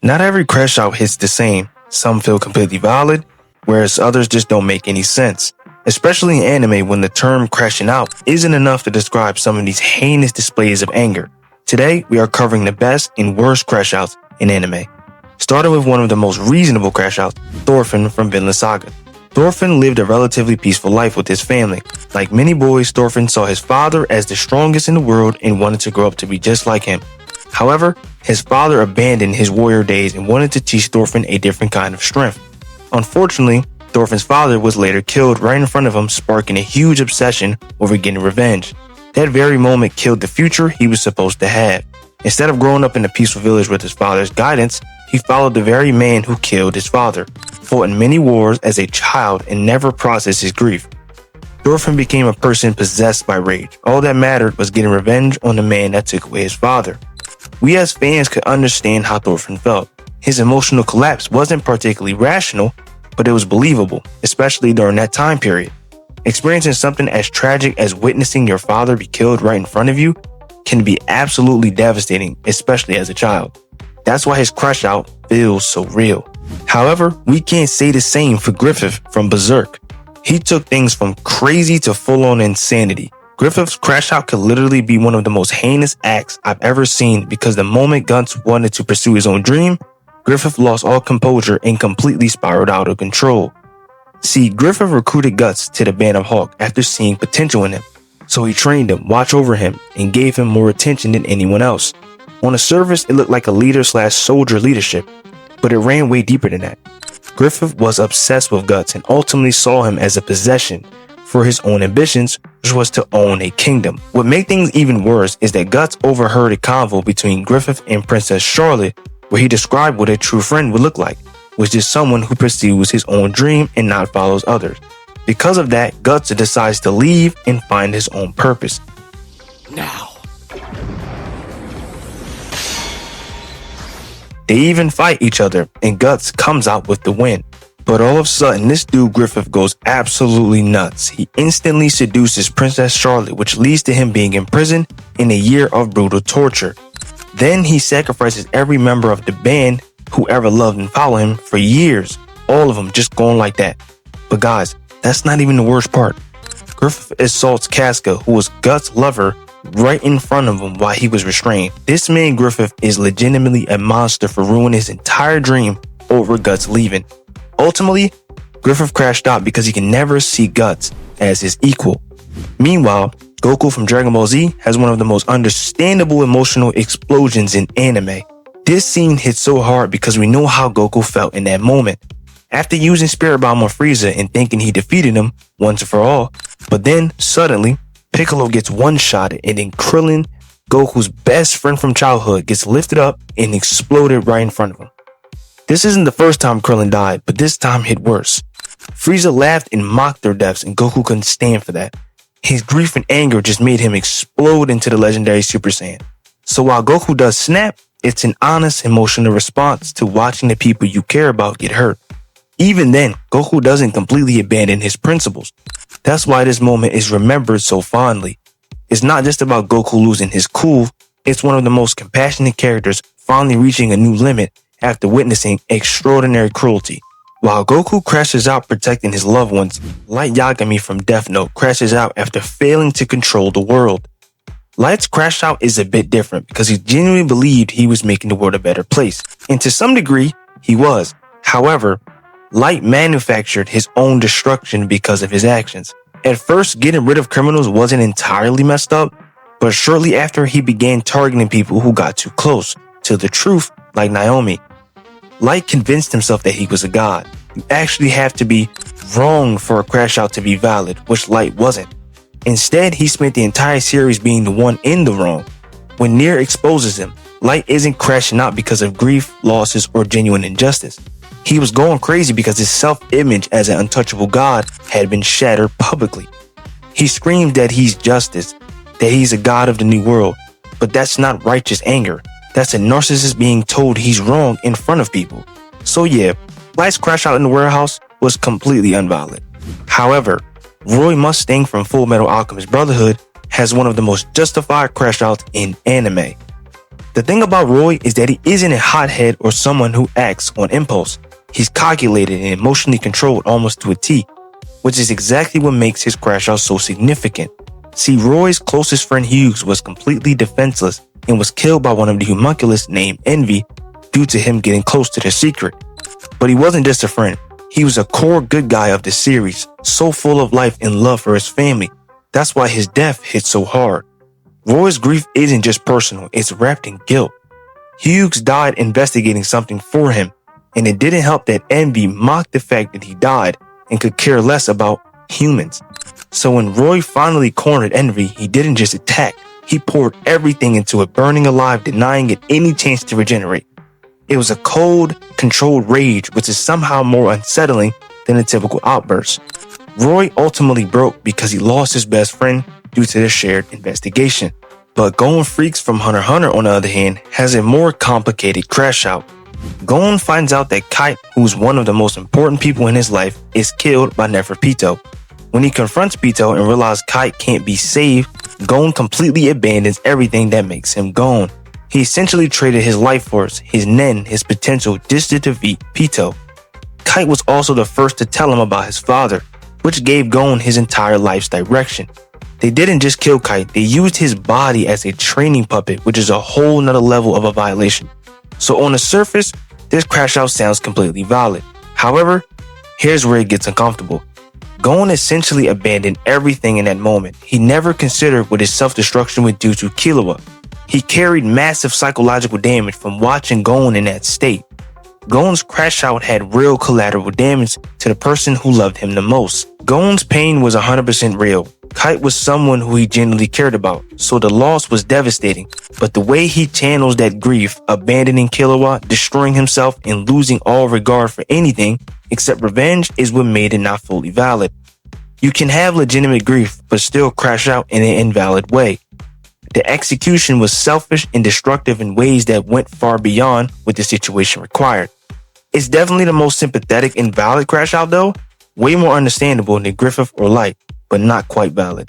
Not every crash out hits the same. Some feel completely valid, whereas others just don't make any sense. Especially in anime when the term crashing out isn't enough to describe some of these heinous displays of anger. Today, we are covering the best and worst crash outs in anime. Starting with one of the most reasonable crash outs, Thorfinn from Vinland Saga. Thorfinn lived a relatively peaceful life with his family. Like many boys, Thorfinn saw his father as the strongest in the world and wanted to grow up to be just like him. However, his father abandoned his warrior days and wanted to teach Thorfinn a different kind of strength. Unfortunately, Thorfinn's father was later killed right in front of him, sparking a huge obsession over getting revenge. That very moment killed the future he was supposed to have. Instead of growing up in a peaceful village with his father's guidance, he followed the very man who killed his father, fought in many wars as a child, and never processed his grief. Thorfinn became a person possessed by rage. All that mattered was getting revenge on the man that took away his father. We as fans could understand how Thorfinn felt. His emotional collapse wasn't particularly rational, but it was believable, especially during that time period. Experiencing something as tragic as witnessing your father be killed right in front of you can be absolutely devastating, especially as a child. That's why his crash out feels so real. However, we can't say the same for Griffith from Berserk. He took things from crazy to full-on insanity. Griffith's crash out could literally be one of the most heinous acts I've ever seen because the moment Guts wanted to pursue his own dream, Griffith lost all composure and completely spiraled out of control. See, Griffith recruited Guts to the band of Hawk after seeing potential in him. So he trained him, watched over him, and gave him more attention than anyone else. On the surface, it looked like a leader/soldier leadership, but it ran way deeper than that. Griffith was obsessed with Guts and ultimately saw him as a possession for his own ambitions, which was to own a kingdom. What made things even worse is that Guts overheard a convo between Griffith and Princess Charlotte where he described what a true friend would look like, which is someone who pursues his own dream and not follows others. Because of that, Guts decides to leave and find his own purpose. Now. They even fight each other, and Guts comes out with the win. But all of a sudden, this dude Griffith goes absolutely nuts. He instantly seduces Princess Charlotte, which leads to him being imprisoned in a year of brutal torture. Then he sacrifices every member of the band who ever loved and followed him for years. All of them just going like that. But guys, that's not even the worst part. Griffith assaults Casca, who was Guts' lover, right in front of him while he was restrained. This man Griffith is legitimately a monster for ruining his entire dream over Guts leaving. Ultimately, Griffith crashed out because he can never see Guts as his equal. Meanwhile, Goku from Dragon Ball Z has one of the most understandable emotional explosions in anime. This scene hits so hard because we know how Goku felt in that moment. After using Spirit Bomb on Frieza and thinking he defeated him once and for all, but then suddenly Piccolo gets one-shotted and then Krillin, Goku's best friend from childhood, gets lifted up and exploded right in front of him. This isn't the first time Krillin died, but this time hit worse. Frieza laughed and mocked their deaths and Goku couldn't stand for that. His grief and anger just made him explode into the legendary Super Saiyan. So while Goku does snap, it's an honest emotional response to watching the people you care about get hurt. Even then, Goku doesn't completely abandon his principles. That's why this moment is remembered so fondly. It's not just about Goku losing his cool, it's one of the most compassionate characters finally reaching a new limit after witnessing extraordinary cruelty. While Goku crashes out protecting his loved ones, Light Yagami from Death Note crashes out after failing to control the world. Light's crash out is a bit different because he genuinely believed he was making the world a better place, and to some degree, he was. However, Light manufactured his own destruction because of his actions. At first, getting rid of criminals wasn't entirely messed up, but shortly after he began targeting people who got too close to the truth, like Naomi. Light convinced himself that he was a god. You actually have to be wrong for a crash out to be valid, which Light wasn't. Instead, he spent the entire series being the one in the wrong. When Nier exposes him, Light isn't crashing out because of grief, losses, or genuine injustice. He was going crazy because his self-image as an untouchable god had been shattered publicly. He screams that he's justice, that he's a god of the new world, but that's not righteous anger. That's a narcissist being told he's wrong in front of people. So yeah, Light's crash out in the warehouse was completely unvalid. However, Roy Mustang from Full Metal Alchemist Brotherhood has one of the most justified crash outs in anime. The thing about Roy is that he isn't a hothead or someone who acts on impulse. He's calculated and emotionally controlled almost to a T, which is exactly what makes his crash out so significant. See, Roy's closest friend Hughes was completely defenseless and was killed by one of the homunculus named Envy due to him getting close to their secret. But he wasn't just a friend. He was a core good guy of the series, so full of life and love for his family. That's why his death hit so hard. Roy's grief isn't just personal, it's wrapped in guilt. Hughes died investigating something for him, and it didn't help that Envy mocked the fact that he died and could care less about humans. So when Roy finally cornered Envy, he didn't just attack, he poured everything into it, burning alive, denying it any chance to regenerate. It was a cold, controlled rage, which is somehow more unsettling than a typical outburst. Roy ultimately broke because he lost his best friend due to their shared investigation. But Gon Freaks from Hunter x Hunter, on the other hand, has a more complicated crash out. Gon finds out that Kite, who's one of the most important people in his life, is killed by Neferpitou. When he confronts Pitou and realizes Kite can't be saved, Gon completely abandons everything that makes him Gon. He essentially traded his life force, his Nen, his potential just to defeat Pitou. Kite was also the first to tell him about his father, which gave Gon his entire life's direction. They didn't just kill Kite, they used his body as a training puppet, which is a whole nother level of a violation. So on the surface, this crash out sounds completely valid. However, here's where it gets uncomfortable. Gon essentially abandoned everything in that moment. He never considered what his self-destruction would do to Killua. He carried massive psychological damage from watching Gon in that state. Gon's crash out had real collateral damage to the person who loved him the most. Gon's pain was 100% real. Kite was someone who he genuinely cared about, so the loss was devastating. But the way he channels that grief, abandoning Killua, destroying himself, and losing all regard for anything except revenge, is what made it not fully valid. You can have legitimate grief, but still crash out in an invalid way. The execution was selfish and destructive in ways that went far beyond what the situation required. It's definitely the most sympathetic and valid crash out though, way more understandable than Griffith or Light, but not quite valid.